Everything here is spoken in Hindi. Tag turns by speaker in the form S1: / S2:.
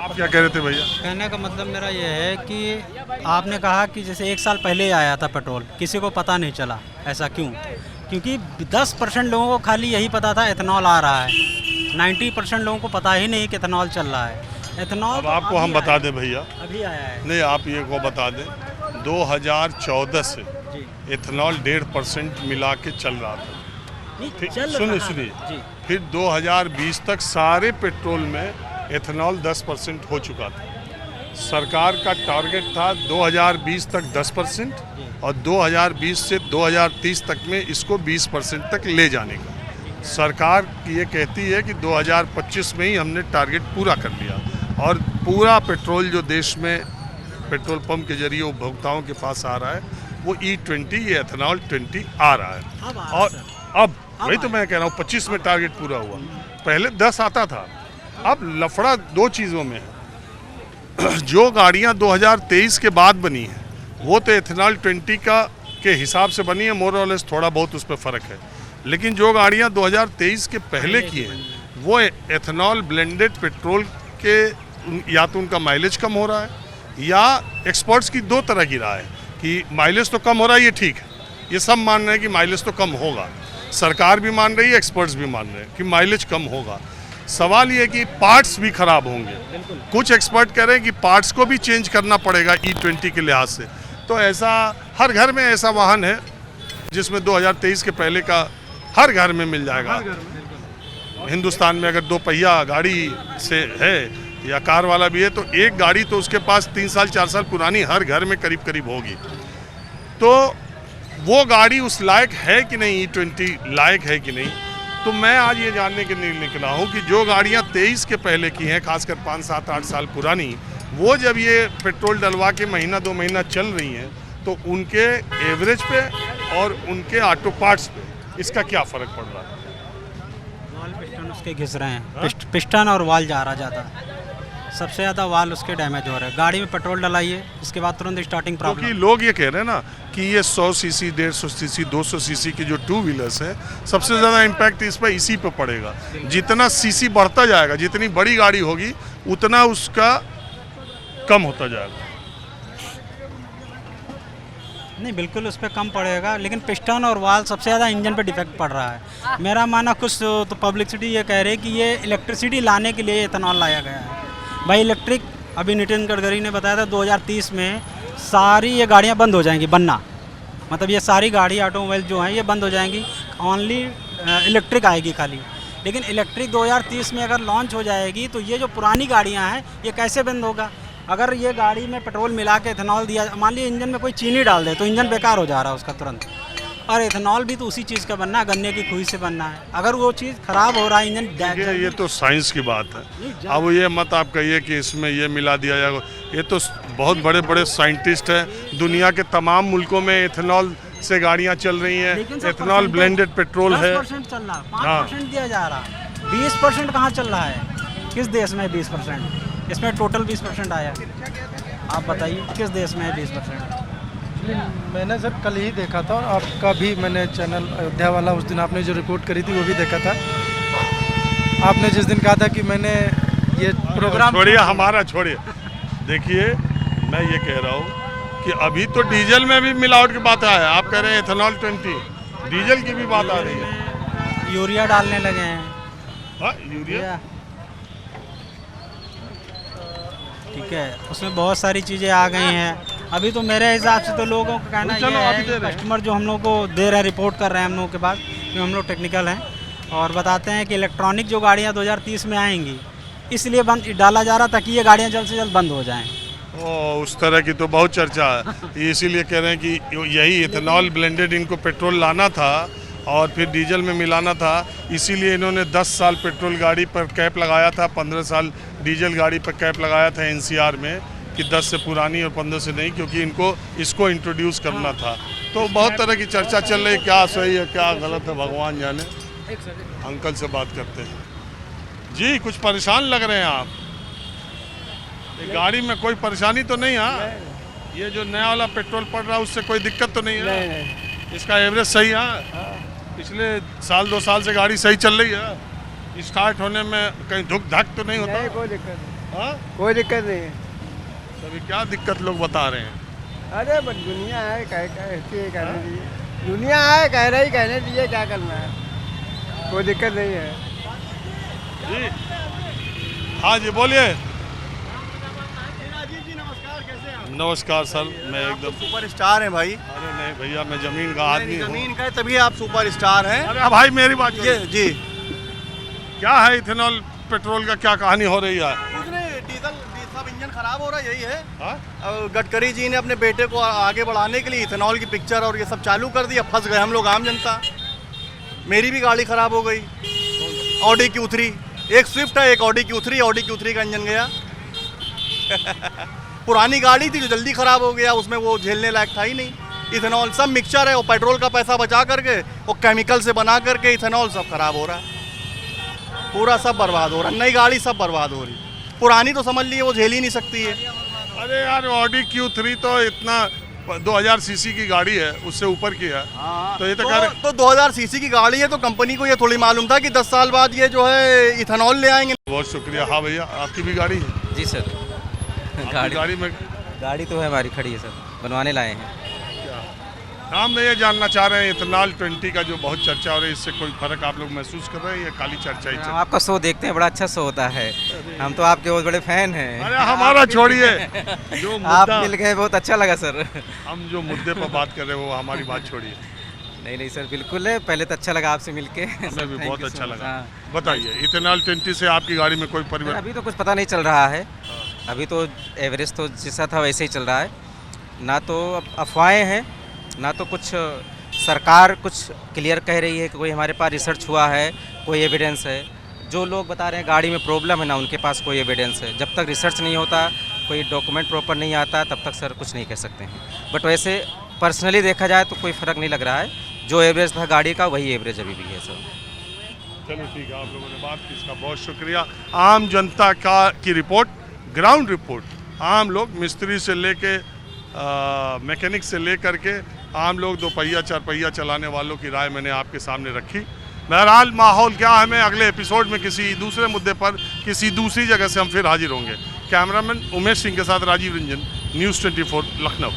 S1: आप क्या कह रहे थे भैया?
S2: कहने का मतलब मेरा ये है कि आपने कहा कि जैसे 1 साल पहले ही आया था पेट्रोल, किसी को पता नहीं चला, ऐसा क्यों? क्योंकि 10% लोगों को खाली यही पता था एथेनॉल आ रहा है, 90% लोगों को पता ही नहीं कि एथेनॉल चल रहा है। एथेनॉल
S1: अब आपको हम बता दें भैया,
S2: अभी आया है
S1: नहीं आप ये को बता दें, 2014 से
S2: जी।
S1: एथेनॉल 1.5% मिला के चल रहा था।
S2: नहीं,
S1: ठीक,
S2: चल
S1: सुनिए
S2: रहा है।
S1: सुनिए,
S2: जी।
S1: फिर 2020 तक सारे पेट्रोल में एथेनॉल 10% हो चुका था। सरकार का टारगेट था 2020 तक 10% और 2020 से 2030 तक में इसको 20% तक ले जाने का। सरकार ये कहती है कि 2025 में ही हमने टारगेट पूरा कर लिया और पूरा पेट्रोल जो देश में पेट्रोल पंप के जरिए उपभोक्ताओं के पास आ रहा है वो E20 ये एथेनॉल 20 आ रहा है। और अब वही तो मैं कह रहा हूँ 25 में टारगेट पूरा हुआ, पहले 10 आता था। अब लफड़ा दो चीज़ों में है, जो गाड़ियाँ 2023 के बाद बनी हैं वो तो एथेनॉल 20 के हिसाब से बनी है, मोर और लेस थोड़ा बहुत उस पर फ़र्क है, लेकिन जो गाड़ियाँ 2023 के पहले की हैं वो एथेनॉल ब्लेंडेड पेट्रोल के या तो उनका माइलेज कम हो रहा है या एक्सपर्ट्स की दो तरह की राय है कि माइलेज तो कम हो रहा है, ये ठीक है, ये सब मान रहे हैं कि माइलेज तो कम होगा, सरकार भी मान रही है, एक्सपर्ट्स भी मान रहे हैं कि माइलेज कम होगा। सवाल ये है कि पार्ट्स भी खराब होंगे, कुछ एक्सपर्ट कह रहे हैं कि पार्ट्स को भी चेंज करना पड़ेगा E20 के लिहाज से। तो ऐसा हर घर में ऐसा वाहन है जिसमें 2023 के पहले का हर घर में मिल जाएगा। हिंदुस्तान में अगर 2 पहिया गाड़ी से है या कार वाला भी है तो एक गाड़ी तो उसके पास 3 साल 4 साल पुरानी हर घर में करीब करीब होगी। तो वो गाड़ी उस लायक है कि नहीं, E20 लायक है कि नहीं। तो मैं आज ये जानने के लिए निकला हूँ कि जो गाड़ियाँ 23 के पहले की हैं, खासकर 5, 7, 8 साल पुरानी, वो जब ये पेट्रोल डलवा के महीना 2 महीना चल रही हैं तो उनके एवरेज पे और उनके ऑटो पार्ट्स पे इसका क्या फ़र्क पड़ रहा है?
S2: वाल पिस्टन उसके घिस रहे हैं, पिस्टन और वाल जा रहा ज़्यादा, सबसे ज़्यादा वाल उसके डैमेज हो रहे हैं। गाड़ी में पेट्रोल डलाइए, इसके बाद तुरंत स्टार्टिंग प्रॉब्लम।
S1: क्योंकि लोग ये कह रहे हैं ना कि ये 100 सीसी 150 सीसी 200 सीसी की जो 2 व्हीलर्स हैं सबसे ज़्यादा इम्पैक्ट इस पर इसी पे पड़ेगा। जितना सीसी बढ़ता जाएगा, जितनी बड़ी गाड़ी होगी उतना उसका कम होता जाएगा।
S2: नहीं, बिल्कुल उस पर कम पड़ेगा, लेकिन पिस्टन और वाल सबसे ज़्यादा इंजन पे डिफेक्ट पड़ रहा है। मेरा मानना कुछ तो पब्लिसिटी ये कह रही है कि ये इलेक्ट्रिसिटी लाने के लिए एथेनॉल लाया गया है। भाई इलेक्ट्रिक, अभी नितिन गडकरी ने बताया था 2030 में सारी ये गाड़ियाँ बंद हो जाएंगी बनना, मतलब ये सारी गाड़ी ऑटोमोबाइल जो हैं ये बंद हो जाएंगी, ओनली इलेक्ट्रिक आएगी खाली। लेकिन इलेक्ट्रिक 2030 में अगर लॉन्च हो जाएगी तो ये जो पुरानी गाड़ियाँ हैं ये कैसे बंद होगा? अगर ये गाड़ी में पेट्रोल मिला के एथेनॉल दिया, मान लीजिए इंजन में कोई चीनी डाल दे तो इंजन बेकार हो जा रहा है उसका तुरंत। और एथेनॉल भी तो उसी चीज़ का बनना है, गन्ने की खुई से बनना है। अगर वो चीज़ ख़राब हो रहा है इंजन,
S1: ये तो साइंस की बात है। अब ये मत आप कहिए कि इसमें ये मिला दिया जाएगा, ये तो बहुत बड़े बड़े साइंटिस्ट हैं, दुनिया के तमाम मुल्कों में एथेनॉल से गाड़ियाँ चल रही हैं, एथेनॉल ब्लेंडेड पेट्रोल है।
S2: 10% चल रहा, 5% दिया जा रहा, 20% कहाँ चल रहा है? किस देश में 20%? इसमें टोटल 20% आया, आप बताइए किस देश में है 20%?
S3: मैंने सर कल ही देखा था, आपका भी मैंने चैनल अयोध्या वाला उस दिन आपने जो रिपोर्ट करी थी वो भी देखा था। आपने जिस दिन कहा था कि मैंने ये प्रोग्राम
S1: छोड़िए, हमारा छोड़िए, देखिए मैं ये कह रहा हूँ कि अभी तो डीजल में भी मिलावट की बात है। आप कह रहे हैं एथेनॉल 20, डीजल की भी बात आ रही है।
S2: यूरिया डालने लगे हैं।
S1: हाँ, यूरिया
S2: ठीक है, उसमें बहुत सारी चीज़ें आ गई हैं। अभी तो मेरे हिसाब से तो लोगों का कहना ये है, कस्टमर जो हम लोग को दे रहे हैं, रिपोर्ट कर रहे हैं हम लोगों के पास, क्योंकि हम लोग टेक्निकल हैं, और बताते हैं कि इलेक्ट्रॉनिक जो गाड़ियाँ 2030 में आएंगी इसलिए बंद डाला जा रहा ताकि ये गाड़ियाँ जल्द से जल्द बंद हो जाएँ।
S1: उस तरह की तो बहुत चर्चा है, इसीलिए कह रहे हैं कि यही एथेनॉल ब्लेंडेड इनको पेट्रोल लाना था और फिर डीजल में मिलाना था, इसीलिए इन्होंने 10 साल पेट्रोल गाड़ी पर कैप लगाया था, 15 साल डीजल गाड़ी पर कैप लगाया था NCR में कि 10 से पुरानी और 15 से नहीं, क्योंकि इनको इसको इंट्रोड्यूस करना था। तो बहुत तरह की चर्चा चल रही है, क्या सही है क्या गलत है भगवान जाने। अंकल से बात करते हैं। जी, कुछ परेशान लग रहे हैं आप, गाड़ी में कोई परेशानी तो नहीं? हाँ, ये जो नया वाला पेट्रोल पड़ रहा है उससे कोई दिक्कत तो नहीं है? नहीं। इसका एवरेज सही है? पिछले साल 2 साल से गाड़ी सही चल रही है? स्टार्ट होने में कहीं धुक धक तो नहीं होता?
S3: कोई दिक्कत नहीं।
S1: हाँ
S4: कोई दिक्कत नहीं है।
S1: अभी क्या दिक्कत लोग बता रहे हैं?
S4: अरे बस दुनिया है, कहती कहने दीजिए, दुनिया है, कह रही कहने दीजिए, क्या करना है, कोई दिक्कत नहीं है।
S1: जी हाँ जी बोलिए। नमस्कार सर, मैं एकदम
S5: सुपरस्टार हैं भाई।
S1: अरे नहीं भैया, मैं जमीन का आदमी हूँ।
S5: जमीन का है तभी आप सुपरस्टार हैं।
S1: अरे भाई मेरी बात
S5: ये
S1: सुनिए।
S5: जी
S1: क्या है इथेनॉल पेट्रोल का, क्या कहानी हो रही है?
S5: कुछ नहीं, डीजल सब इंजन खराब हो रहा है, यही है।
S1: हाँ?
S5: अब गडकरी जी ने अपने बेटे को आगे बढ़ाने के लिए इथेनॉल की पिक्चर और ये सब चालू कर दिया, फंस गए हम लोग आम जनता। मेरी भी गाड़ी खराब हो गई, ऑडी Q3, एक स्विफ्ट है एक ऑडी Q3 का इंजन गया। पुरानी गाड़ी थी जो जल्दी खराब हो गया, उसमें वो झेलने लायक था ही नहीं। इथेनॉल सब मिक्सचर है, वो पेट्रोल का पैसा बचा करके वो केमिकल से बना करके इथेनॉल सब खराब हो रहा है, पूरा सब बर्बाद हो रहा है। नई गाड़ी सब बर्बाद हो रही, पुरानी तो समझ लिए वो झेल ही नहीं सकती है।
S1: अरे यार ऑडी Q3 तो इतना 2000 सीसी की गाड़ी है, उससे ऊपर की है। तो ये तो कह रहे
S5: तो 2000 सीसी की गाड़ी है तो कंपनी को ये थोड़ी मालूम था कि 10 साल बाद ये जो है इथेनॉल ले आएंगे।
S1: बहुत शुक्रिया। हाँ भैया, आपकी भी गाड़ी है?
S6: जी सर।
S1: आपकी गाड़ी में
S6: गाड़ी तो है हमारी, खड़ी है सर, बनवाने लाए हैं।
S1: हम ये जानना चाह रहे हैं इथेनॉल 20 का जो बहुत चर्चा हो रही है, इससे कोई फर्क आप लोग महसूस कर रहे हैं या खाली चर्चा ही चल?
S6: हम आपका शो देखते हैं, बड़ा अच्छा शो होता है, हम तो आपके बहुत बड़े फैन हैं।
S1: अरे हमारा छोड़िए, जो
S6: आप
S1: मुद्दा
S6: मिल गए, बहुत अच्छा लगा सर।
S1: हम जो मुद्दे पर बात कर रहे हैं वो हमारी बात छोड़िए।
S6: नहीं सर, बिल्कुल है, पहले तो अच्छा लगा आपसे मिलके।
S1: हमें भी बहुत अच्छा लगा।
S6: हाँ।
S1: बताइए, इथेनॉल 20 से आपकी गाड़ी में कोई परिवर्तन?
S6: अभी तो कुछ पता नहीं चल रहा है, अभी तो एवरेज तो जैसा था वैसे ही चल रहा है, ना तो अफवाहें हैं, ना तो कुछ सरकार कुछ क्लियर कह रही है कि कोई हमारे पास रिसर्च हुआ है, कोई एविडेंस है। जो लोग बता रहे हैं गाड़ी में प्रॉब्लम है ना, उनके पास कोई एविडेंस है। जब तक रिसर्च नहीं होता, कोई डॉक्यूमेंट प्रॉपर नहीं आता, तब तक सर कुछ नहीं कह सकते हैं। बट वैसे पर्सनली देखा जाए तो कोई फ़र्क नहीं लग रहा है, जो एवरेज था गाड़ी का वही एवरेज अभी भी है सर।
S1: चलो ठीक है, आप लोगों ने बात की, इसका बहुत शुक्रिया। आम जनता की रिपोर्ट, ग्राउंड रिपोर्ट, आम लोग मिस्त्री से लेके मैकेनिक से लेकर के आम लोग 2 पहिया 4 पहिया चलाने वालों की राय मैंने आपके सामने रखी। बहरहाल माहौल क्या है, हमें अगले एपिसोड में किसी दूसरे मुद्दे पर किसी दूसरी जगह से हम फिर हाजिर होंगे। कैमरामैन उमेश सिंह के साथ राजीव रंजन, न्यूज़ 24 लखनऊ।